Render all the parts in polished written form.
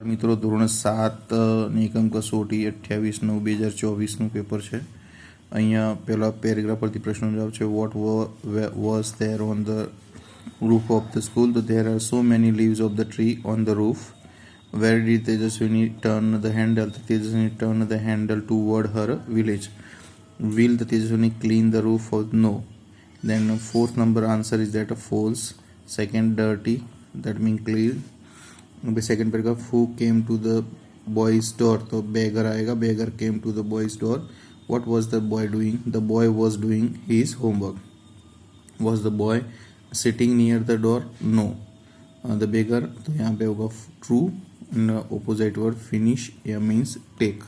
મિત્રો ધોરણ 7 ની એકમ કસોટી 28/9/2024નું પેપર છે. અહીંયા પહેલા પેરેગ્રાફ પરથી પ્રશ્નનો જવાબ છે. What was there on the roof of the school? So there are so many leaves of the tree on the roof. Where did Tejaswini turn the handle? Tejaswini turned the handle toward her village. Will the Tejaswini clean the roof? No. Then fourth number answer is that false. Second, dirty, that means clean. The second paragraph, who came to the boy's door? So beggar आएगा. Beggar came to the boy's door. What was the boy doing? The boy was doing his homework. Was the boy sitting near the door? No. The beggar, तो यहाँ पे होगा true. In opposite word finish, yeah means take.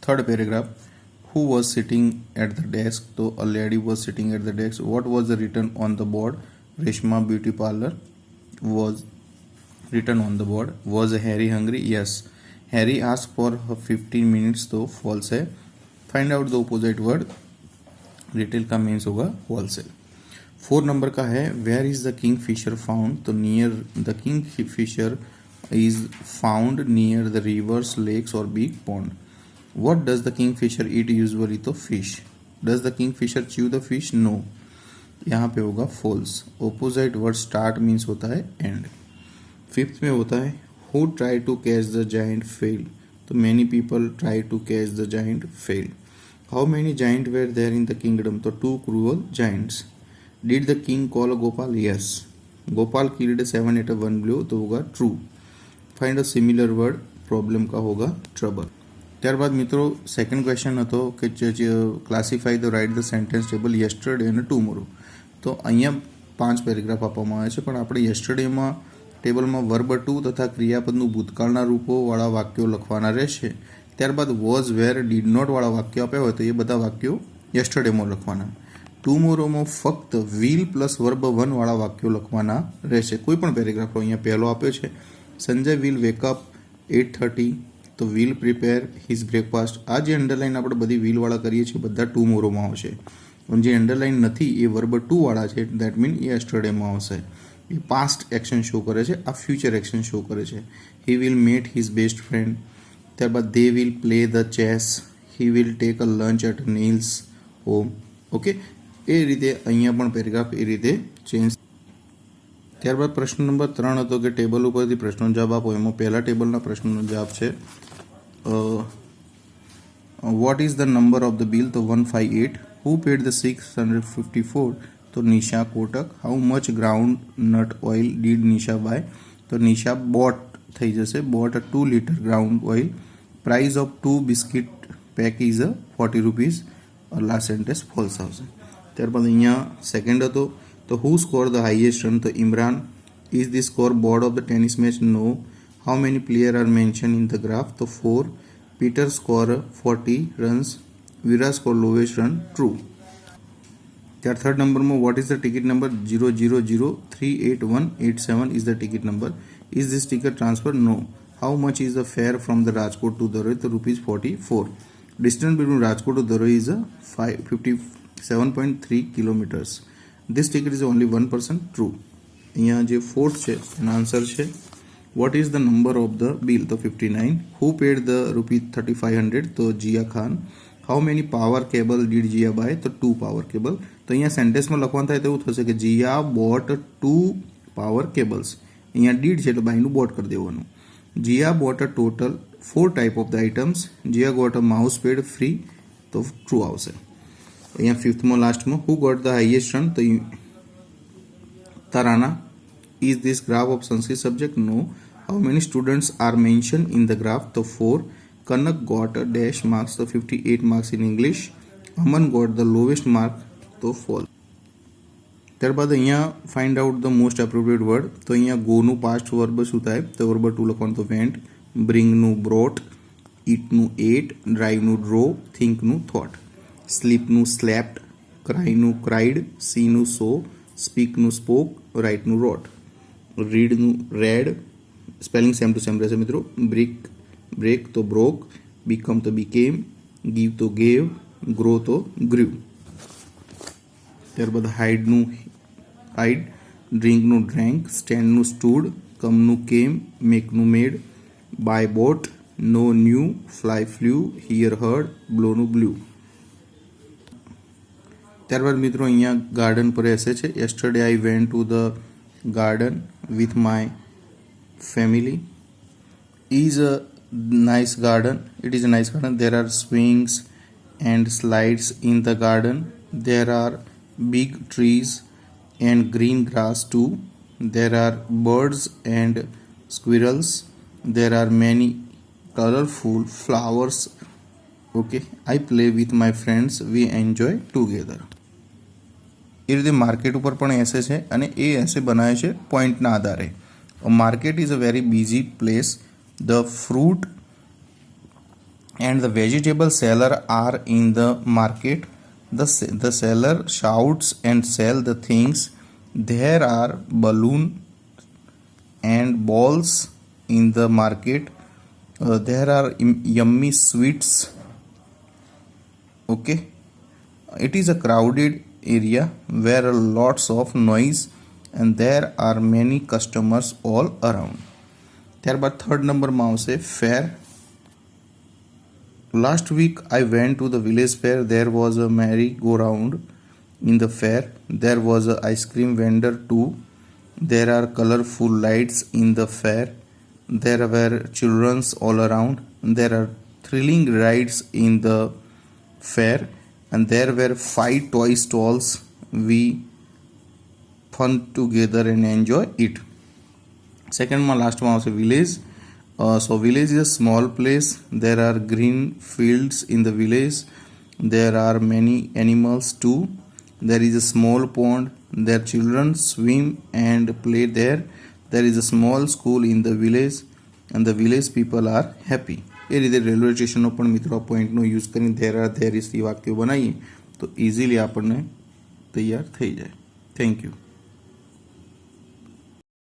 Third paragraph, who was sitting at the desk? So a lady was sitting at the desk. What was the written on the board? Reshma Beauty Parlor was written on the board. Was Harry hungry? Yes. Harry asked for 15 minutes, तो false है. Find out the opposite word. Retail का means होगा wholesale. 4 number का है, where is the kingfisher found? तो near, the kingfisher is found near the rivers, lakes or big pond. What does the kingfisher eat usually? तो fish. Does the kingfisher chew the fish? No. यहाँ पे होगा false. Opposite word start means होता है end. 5th में होता है, who tried to catch the giant failed? तो many people tried to catch the giant failed. How many giants were there in the kingdom? तो 2 cruel giants. Did the king call Gopal? Yes. Gopal killed 7 at one blow, तो होगा true. Find a similar word. Problem का होगा trouble. ત્યારબાદ મિત્રો second question હતો કે classify the right the sentence table yesterday અને ટુમોરો. તો અહીંયા 5 પેરેગ્રાફ આપવામાં આવે છે, પણ આપણે યસ્ટરડેમાં ટેબલમાં વર્બ ટુ તથા ક્રિયાપદનું ભૂતકાળના રૂપોવાળા વાક્યો લખવાના રહેશે. ત્યારબાદ વોઝ, વેર, ડીડ નોટવાળા વાક્યો આપ્યા હોય તો એ બધા વાક્યો યસ્ટરડેમાં લખવાના. ટુમોરોમાં ફક્ત વિલ પ્લસ વર્બ 1 વાળા વાક્યો લખવાના રહેશે. કોઈ પણ પેરેગ્રાફ અહીંયા પહેલો આપ્યો છે, સંજય વિલ વેકઅપ 8:30, તો વિલ પ્રિપેર હિઝ બ્રેકફાસ્ટ. આ જે અંડરલાઇન આપણે બધી વિલવાળા કરીએ છીએ બધા ટુમોરોમાં આવશે. પણ જે અંડરલાઇન નથી એ વર્બ 2 વાળા છે, દેટ મીન એ યસ્ટરડેમાં આવશે. એ પાસ્ટ એક્શન શો કરે છે, આ ફ્યુચર એક્શન શો કરે છે. He will met his best friend. ત્યારબાદ they will play the chess. He will take a lunch at Neel's home. Okay, એ રીતે અહીંયા પણ પેરેગ્રાફ એ રીતે ચેન્જ. ત્યારબાદ પ્રશ્ન નંબર 3 હતો કે ટેબલ ઉપરથી પ્રશ્નનો જવાબ આપો. એમાં પહેલા ટેબલના પ્રશ્નનો જવાબ છે what is the number of the bill? તો 158. Who paid the 654? તો Nisha Kotak. How much groundnut oil did Nisha buy? તો નિશા બોટ થઈ જશે, bought 2 litre ground oil. Price of 2 biscuit pack is 40 rupees. Last sentence false આવશે. ત્યારબાદ અહીંયા second હતો, તો who score the highest run? તો Imran. Is the scoreboard of the tennis match? No. How many player are mention in the graph? તો 4. Peter score 40 runs. Veera score lowest run. True. ત્યાર third નંબરમાં what is the ticket number? 000388187 is the ticket number. Is this ticket transfer? No. How much is the fare from the Rajkot to Dharoi? તો ₹44. Distance between Rajkot to Dharoi is 57.3 kilometres. This ticket is only 1 person. True. અહીંયા જે fourth છે એનો answer છે what is the number of the bill? તો 59. Who paid the ₹3500? તો Jiya Khan. How many power cable did Jiya buy? તો 2 power cable. તો અહીંયા સેન્ટેન્સમાં લખવાનું થાય તો એવું થશે કે જીયા બોટ 2 પાવર કેબલ્સ. અહીંયા ડીડ છે એટલે બાયનું બોટ કરી દેવાનું. Jiya bought a total 4 type of the items. Jiya got a mouse pad free, તો ટ્રુ આવશે. અહીંયા ફિફ્થમાં લાસ્ટમાં who got the highest run? તો Tarana. Is this graph of Sanskrit subject? No. How many students are mention in the graph? તો 4. Kanak got a dash marks, તો 58 marks in English. Aman got the lowest mark, તો false. ત્યારબાદ અહીંયા find out the most appropriate word. તો અહીંયા ગોનું past verb શું થાય? તો વર્બ 2 લખવાનું, તો વેન્ટ. બ્રિંગનું બ્રોટ. ઇટનું એટ. ડ્રાઈવનું ડ્રો. થિંકનું થોટ. સ્લીપનું સ્લેપ્ટ. ક્રાઈનું ક્રાઇડ. સીનું સો. સ્પીકનું સ્પોક. રાઇટનું રોટ. રીડનું read. Spelling same to same રહેશે મિત્રો. બ્રેક તો બ્રોક. બીકમ તો બીકેમ. ગીવ તો ગેવ. ગ્રો તો ગ્રીવ. ત્યારબાદ હાઇડનું હાઇડ. ડ્રિંકનું ડ્રેન્ક. સ્ટેન્ડનું સ્ટૂડ. કમનું કેમ, મેકનું made, buy bought, know knew, fly flew, hear heard, બ્લોનું બ્લુ. ત્યારબાદ મિત્રો અહીંયા ગાર્ડન પર એસે છે. Yesterday I went to the garden with my family. Is a nice garden. It is a nice garden. There are swings and slides in the garden. There are big trees and green grass too. There are birds and squirrels. There are many colorful flowers. Okay, I play with my friends. We enjoy together. એ રીતે market ઉપર પણ એસે છે અને એ એસે બનાવે છે પોઈન્ટના આધારે. A market is a very busy place. The fruit and the vegetable seller are in the market. The seller shouts and sell the things. There are balloons and balls in the market. There are yummy sweets. Okay. It is a crowded area where lots of noise and there are many customers all around. ત્યારબાદ third નંબરમાં આવશે fair. Last week I went to the village fair. There was a merry-go-round in the fair. There was a ice cream vendor too. There are colorful lights in the fair. There were children all around. There are thrilling rides in the fair and there were 5 toy stalls. We fun together and enjoy it. સેકન્ડમાં લાસ્ટમાં આવશે village. So village is a small place. There are green fields in the village. There are many animals too. There is a small pond. Their children swim and play there. There is a small school in the village and the village people are happy. એ રીતે railway સ્ટેશનનો પણ મિત્રો આ પોઈન્ટનો use કરીને there is વાક્યો બનાવીએ તો easily આપણને તૈયાર થઈ જાય. Thank you.